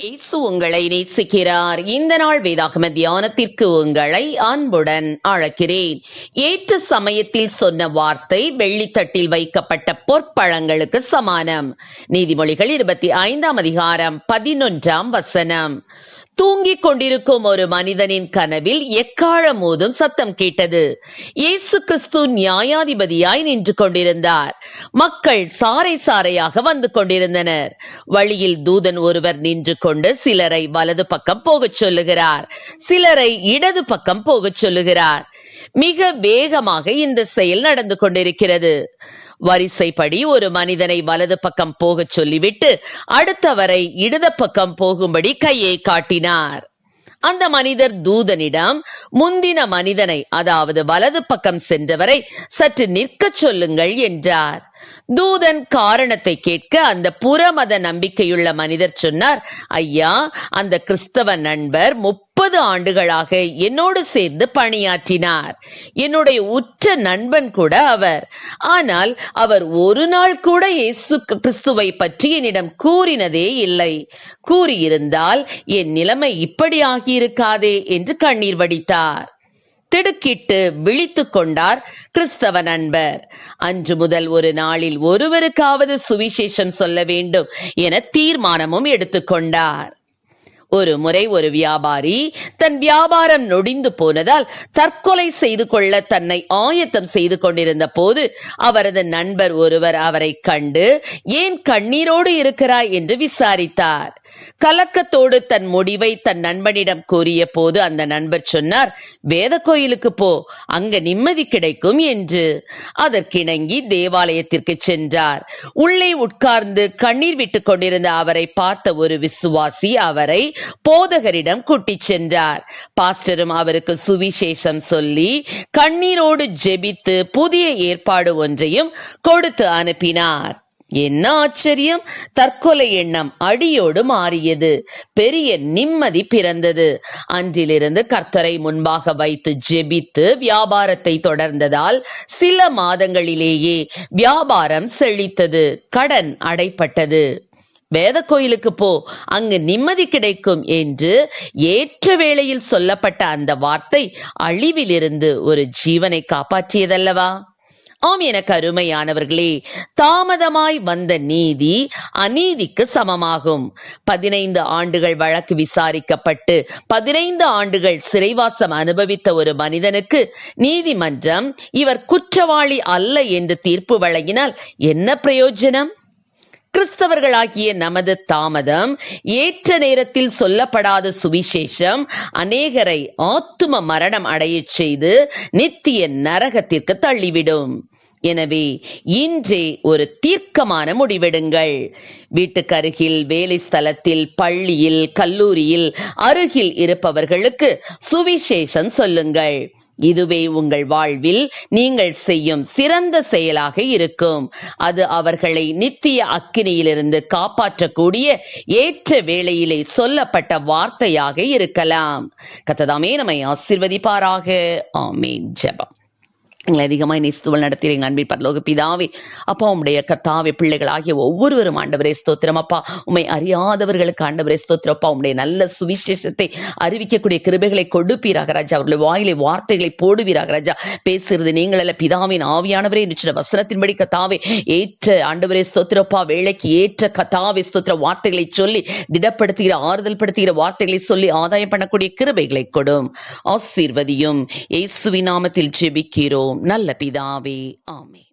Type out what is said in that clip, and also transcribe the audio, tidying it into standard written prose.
இயேசு உங்களை நேசிக்கிறார். இந்த நாள் வேதாகம தியானத்திற்கு உங்களை அன்புடன் அழைக்கிறேன். ஏற்ற சமயத்தில் சொன்ன வார்த்தை வெள்ளித்தட்டில் வைக்கப்பட்ட பொற்பழங்களுக்கு சமானம். நீதிமொழிகள் 25ஆம் அதிகாரம் 11ஆம் வசனம். தூங்கிக் கொண்டிருக்கும் ஒரு மனிதனின் கனவில் எக்காளம் ஊதும் சத்தம் கேட்டது. இயேசு கிறிஸ்து நியாயாதிபதியாய் நின்று கொண்டிருந்தார். மக்கள் சாறை சாறையாக வந்து கொண்டிருந்தனர். வழியில் தூதன் ஒருவர் நின்று கொண்டு சிலரை வலது பக்கம் போகச் சொல்லுகிறார், சிலரை இடது பக்கம் போகச் சொல்லுகிறார். மிக வேகமாக இந்த செயல் நடந்து கொண்டிருக்கிறது. வரிசைப்படி ஒரு மனிதனை வலது பக்கம் போகச் சொல்லிவிட்டு அடுத்தவரை இடது பக்கம் போகும்படி கையை காட்டினார். அந்த மனிதர் தூதனிடம் முந்தின மனிதனை, அதாவது வலது பக்கம் சென்றவரை சற்று நிற்கச் சொல்லுங்கள் என்றார். தூதன் காரணத்தை கேட்க அந்த புறமத நம்பிக்கையுள்ள மனிதர் சொன்னார், ஐயா, அந்த கிறிஸ்தவ நண்பர் 30 ஆண்டுகளாக என்னோடு சேர்ந்து பணியாற்றினார். என்னுடைய உற்ற நண்பன் கூட அவர். ஆனால் அவர் ஒரு நாள் கூட இயேசு கிறிஸ்துவை பற்றி என்னிடம் கூறினதே இல்லை. கூறியிருந்தால் என் நிலைமை இப்படி ஆகியிருக்காதே என்று கண்ணீர் வடித்தார். திடுக்கிட்டு விழித்துக் கொண்டார் கிறிஸ்தவ நண்பர். அன்று முதல் ஒரு நாளில் ஒருவருக்காவது சுவிசேஷம் சொல்ல வேண்டும் என தீர்மானமும் எடுத்துக்கொண்டார். ஒரு முறை ஒரு வியாபாரி தன் வியாபாரம் நொடிந்து போனதால் தற்கொலை செய்து கொள்ள தன்னை ஆயத்தம் செய்து கொண்டிருந்த போது அவரது நண்பர் ஒருவர் அவரை கண்டு, ஏன் கண்ணீரோடு இருக்கிறாய் என்று விசாரித்தார். கலக்கத்தோடு தன் முடிவை தன் நண்பனிடம் கூறிய போது அந்த நண்பர் சொன்னார், வேத கோயிலுக்கு போ, அங்க நிம்மதி கிடைக்கும் என்று. அதற்கிணங்கி தேவாலயத்திற்கு சென்றார். உள்ளே உட்கார்ந்து கண்ணீர் விட்டுக் கொண்டிருந்த அவரை பார்த்த ஒரு விசுவாசி அவரை போதகரிடம் கூட்டிச் சென்றார். பாஸ்டரும் அவருக்கு சுவிசேஷம் சொல்லி கண்ணீரோடு ஜெபித்து புதிய ஏற்பாடு ஒன்றையும் கொடுத்து அனுப்பினார். என்ன ஆச்சரியம்! தற்கொலை எண்ணம் அடியோடு மாறியது. பெரிய நிம்மதி பிறந்தது. அன்றிலிருந்து கர்த்தரை முன்பாக வைத்து ஜெபித்து வியாபாரத்தை தொடர்ந்ததால் சில மாதங்களிலேயே வியாபாரம் செழித்தது, கடன் அடைப்பட்டது. வேத கோயிலுக்கு போ, அங்கு நிம்மதி கிடைக்கும் என்று ஏற்ற வேளையில் சொல்லப்பட்ட அந்த வார்த்தை அழிவிலிருந்து ஒரு ஜீவனை காப்பாற்றியதல்லவா? ஆம், எனக்கு அருமையானவர்களே, தாமதமாய் வந்த நீதி அநீதிக்கு சமமாகும். 15 ஆண்டுகள் வழக்கு விசாரிக்கப்பட்டு 15 ஆண்டுகள் சிறைவாசம் அனுபவித்த ஒரு மனிதனுக்கு நீதிமன்றம் இவர் குற்றவாளி அல்ல என்று தீர்ப்பு வழங்கினால் என்ன பிரயோஜனம்? கிறிஸ்தவர்களாகிய நமது தாமதம், ஏற்ற நேரத்தில் சொல்லப்படாத சுவிசேஷம் அநேகரை ஆத்தும மரணம் அடையச் செய்து நித்திய நரகத்திற்கு தள்ளிவிடும். எனவே இன்றே ஒரு தீர்க்கமான முடிவெடுங்கள். வீட்டுக்கு அருகில், வேலை ஸ்தலத்தில், பள்ளியில், கல்லூரியில் அருகில் இருப்பவர்களுக்கு சுவிசேஷம் சொல்லுங்கள். இதுவே உங்கள் வாழ்வில் நீங்கள் செய்யும் சிறந்த செயலாக இருக்கும். அது அவர்களை நித்திய அக்கினியிலிருந்து காப்பாற்றக்கூடிய ஏற்ற வேளையிலே சொல்லப்பட்ட வார்த்தையாக இருக்கலாம். கர்த்தர் நம்மை ஆசீர்வதிப்பாராக. ஆமென். ஜெபம். எங்களை அதிகமாய் நேசித்துவல் நடத்திய எங்கள் அன்பின் பரலோக பிதாவே, அப்பா, உம்முடைய கர்த்தாவே, பிள்ளைகளாகிய ஒவ்வொருவரும் ஆண்டவரே ஸ்தோத்திரம். அப்பா, உம்மை அறியாதவர்களுக்கு ஆண்டவரே ஸ்தோத்திரம். அப்பா, உம்முடைய நல்ல சுவிசேஷத்தை அறிவிக்கக்கூடிய கிருபைகளை கொடுப்பீராக ராஜா. அவர்களுடைய வாயிலை வார்த்தைகளை போடுவீராக ராஜா. பேசுகிறது நீங்கள் அல்ல, பிதாவின் ஆவியானவரே என்று வசனத்தின்படி கர்த்தாவே ஏற்ற ஆண்டவரே ஸ்தோத்திரப்பா வேலைக்கு ஏற்ற கர்த்தாவே ஸ்தோத்திர வார்த்தைகளை சொல்லி திடப்படுத்துகிற, ஆறுதல் படுத்துகிற வார்த்தைகளை சொல்லி ஆதாயம் பண்ணக்கூடிய கிருபைகளை கொடும். ஆசீர்வதியும். இயேசுவின் நாமத்தில் ஜெபிக்கிறோம் நல்ல பிதாவே. ஆமென்.